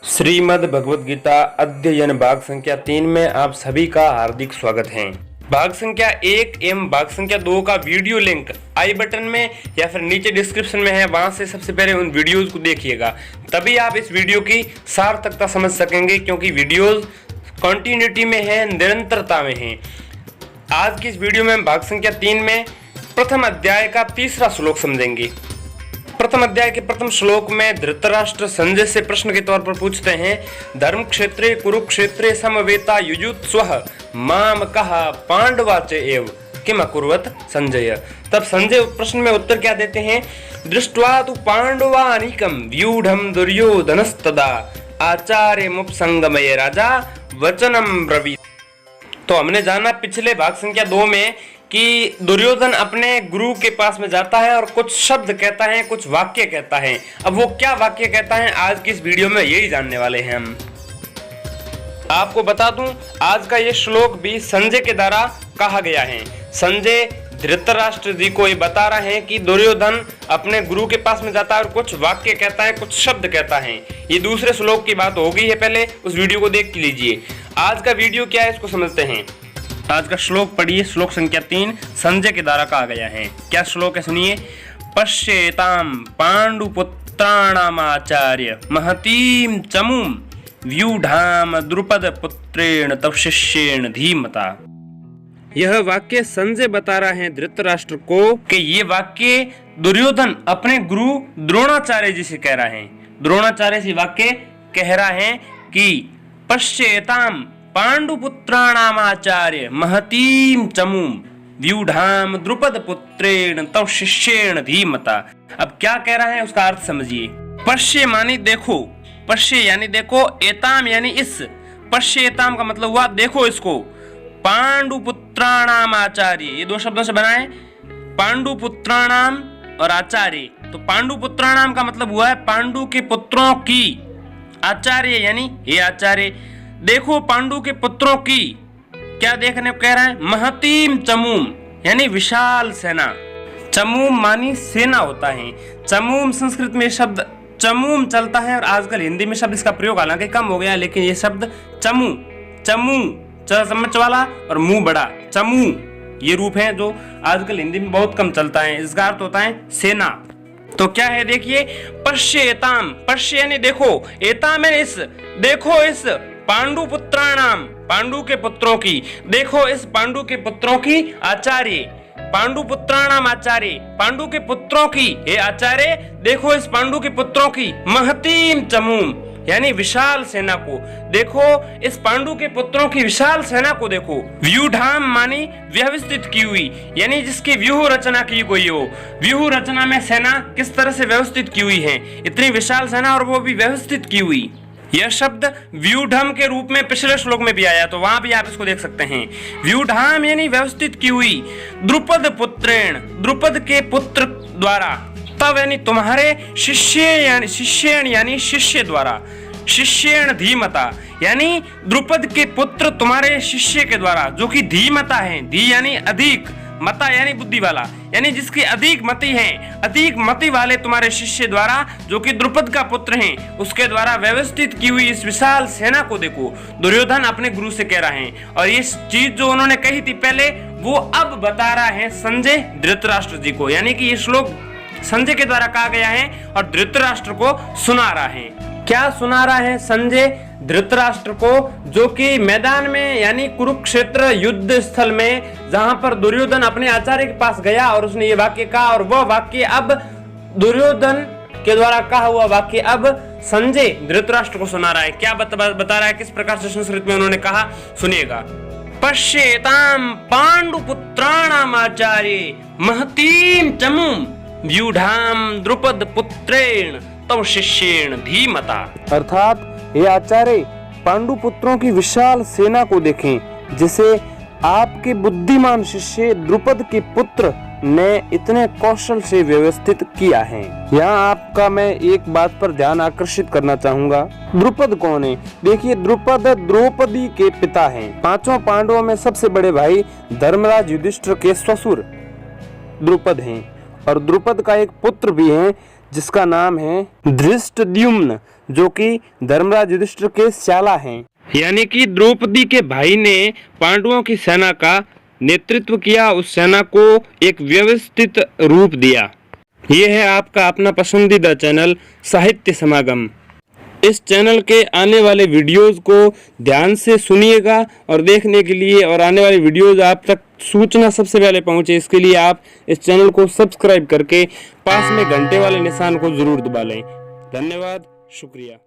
श्रीमद् भगवद गीता अध्ययन भाग संख्या 3 में आप सभी का हार्दिक स्वागत है। भाग संख्या 1 एवं भाग संख्या 2 का वीडियो लिंक आई बटन में या फिर नीचे डिस्क्रिप्शन में है, वहां से सबसे पहले उन वीडियोस को देखिएगा, तभी आप इस वीडियो की सार्थकता समझ सकेंगे, क्योंकि वीडियोस कंटिन्यूटी में है, निरंतरता में है। आज की इस वीडियो में भाग संख्या 3 में प्रथम अध्याय का तीसरा श्लोक समझेंगे। प्रथम अध्याय के प्रथम श्लोक में धृतराष्ट्र संजय से प्रश्न के तौर पर पूछते हैं, धर्म क्षेत्रे कुरुक्षेत्रे समवेता युयुत्स्वः माम कहा पांडवाच एव किम अकुर्वत संजय। तब संजय प्रश्न में उत्तर क्या देते हैं, दृष्ट्वा तु पांडवानीकम व्यूढ़म दुर्योधनस्तदा आचार्य मुपसंगमय राजा वचनम ब्रवीत। तो हमने जाना पिछले भाग संख्या 2 में कि दुर्योधन अपने गुरु के पास में जाता है और कुछ शब्द कहता है, कुछ वाक्य कहता है। अब वो क्या वाक्य कहता है, आज की इस वीडियो में यही जानने वाले हैं हम। आपको बता दूं, आज का ये श्लोक भी संजय के द्वारा कहा गया है। संजय धृतराष्ट्र जी को ये बता रहे हैं कि दुर्योधन अपने गुरु के पास में जाता है और कुछ वाक्य कहता है, कुछ शब्द कहता है। ये दूसरे श्लोक की बात हो गई है, पहले उस वीडियो को देख लीजिए। आज का वीडियो क्या है इसको समझते हैं। आज का श्लोक पढ़िए, श्लोक संख्या 3 संजय के द्वारा कहा गया है। क्या श्लोक है सुनिए, पश्येताम पांडुपुत्राणामाचार्य महतीम चमूम व्यूढ़ाम द्रुपद पुत्रेण तव शिष्येण धीमता। यह वाक्य संजय बता रहा है धृतराष्ट्र को कि ये वाक्य दुर्योधन अपने गुरु द्रोणाचार्य जी से कह रहा है। द्रोणाचार्य से वाक्य कह रहा है कि पश्येताम पांडुपुत्राणामाचार्य महतीम चमूम व्यूढ़ाम द्रुपद पुत्रेण तव शिष्येण धीमता। अब क्या कह रहा है उसका अर्थ समझिए। पश्य मानी देखो, पश्य यानी देखो, एताम यानी इस, पश्य एताम का मतलब हुआ देखो इसको। पांडुपुत्राणाम आचार्य, ये दो शब्दों से बना है, पांडुपुत्राणाम और आचार्य। तो पांडुपुत्राणाम का मतलब हुआ है पांडु के पुत्रों की, आचार्य यानी ये आचार्य। देखो पांडु के पुत्रों की, क्या देखने को कह रहा है, महतीम चमूम यानी विशाल सेना। चमूम मानी सेना होता है। चमूम संस्कृत में शब्द चमूम चलता है और आजकल हिंदी में शब्द इसका प्रयोग हालांकि कम हो गया, लेकिन ये शब्द चमू, चमू चम्मच वाला और मुंह बड़ा, चमू ये रूप है जो आजकल हिंदी में बहुत कम चलता है। इसका अर्थ होता है सेना। तो क्या है देखिए, पश्य एताम, पश्य यानी देखो, एताम यानी इस, देखो इस पांडु पुत्राणाम, पांडु के पुत्रों की, देखो इस पांडु के पुत्रों की आचार्य, पांडु पुत्राणाम आचार्य, पांडु के पुत्रों की हे आचार्य, देखो इस पांडु के पुत्रों की महतीम चमूम यानी विशाल सेना को देखो, इस पांडु के पुत्रों की विशाल सेना को देखो। व्यूढ़ाम मानी व्यवस्थित की हुई, यानी जिसकी व्यूह रचना की गई हो। व्यूह रचना में सेना किस तरह से व्यवस्थित की हुई है, इतनी विशाल सेना और वो भी व्यवस्थित की हुई। यह शब्द व्यूढ़म के रूप में पिछले श्लोक में भी आया, तो वहां भी आप इसको देख सकते हैं। व्यूढ़ाम यानी व्यवस्थित की हुई, द्रुपद पुत्रेण, द्रुपद के पुत्र द्वारा, तब यानी तुम्हारे शिष्येण यानी शिष्य द्वारा, शिष्येण धीमता यानी द्रुपद के पुत्र तुम्हारे शिष्य के द्वारा, जो कि धीमता है। धी यानी अधिक, मता यानी बुद्धि वाला, यानी जिसकी अधिक मति है, अधिक मति वाले तुम्हारे शिष्य द्वारा, जो कि द्रुपद का पुत्र हैं, उसके द्वारा व्यवस्थित की हुई इस विशाल सेना को देखो। दुर्योधन अपने गुरु से कह रहे हैं, और ये चीज जो उन्होंने कही थी पहले, वो अब बता रहा है संजय धृतराष्ट्र जी को, यानी कि ये श्लोक संजय के द्वारा कहा गया है और धृतराष्ट्र को सुना रहा है। क्या सुना रहा है संजय धृतराष्ट्र को, जो कि मैदान में यानी कुरुक्षेत्र युद्ध स्थल में, जहां पर दुर्योधन अपने आचार्य के पास गया और उसने ये वाक्य कहा, और वह वाक्य अब दुर्योधन के द्वारा कहा हुआ वाक्य अब संजय धृतराष्ट्र को सुना रहा है। क्या बता रहा है, किस प्रकार से संस्कृत में उन्होंने कहा, सुनिएगा। पश्येताम पांडुपुत्राणाम आचार्य महतीम चमूम व्यूढ़ाम द्रुपद पुत्रेण तव शिष्येण धीमता। अर्थात ये आचार्य पांडु पुत्रों की विशाल सेना को देखें, जिसे आपके बुद्धिमान शिष्य द्रुपद के पुत्र ने इतने कौशल से व्यवस्थित किया है। यहाँ आपका मैं एक बात पर ध्यान आकर्षित करना चाहूंगा। द्रुपद कौन है? देखिए, द्रुपद द्रौपदी के पिता हैं। 5 पांडवों में सबसे बड़े भाई धर्मराज युधिष्ठिर के ससुर द्रुपद हैं, और द्रुपद का एक पुत्र भी है जिसका नाम है धृष्टद्युम्न, जो कि धर्मराज युधिष्ठिर के श्याला हैं। यानी कि द्रौपदी के भाई ने पांडवों की सेना का नेतृत्व किया, उस सेना को एक व्यवस्थित रूप दिया। ये है आपका अपना पसंदीदा चैनल साहित्य समागम। इस चैनल के आने वाले वीडियोस को ध्यान से सुनिएगा और देखने के लिए, और आने वाले वीडियोस आप तक सूचना सबसे पहले पहुंचे, इसके लिए आप इस चैनल को सब्सक्राइब करके पास में घंटे वाले निशान को जरूर दबा लें। धन्यवाद, शुक्रिया।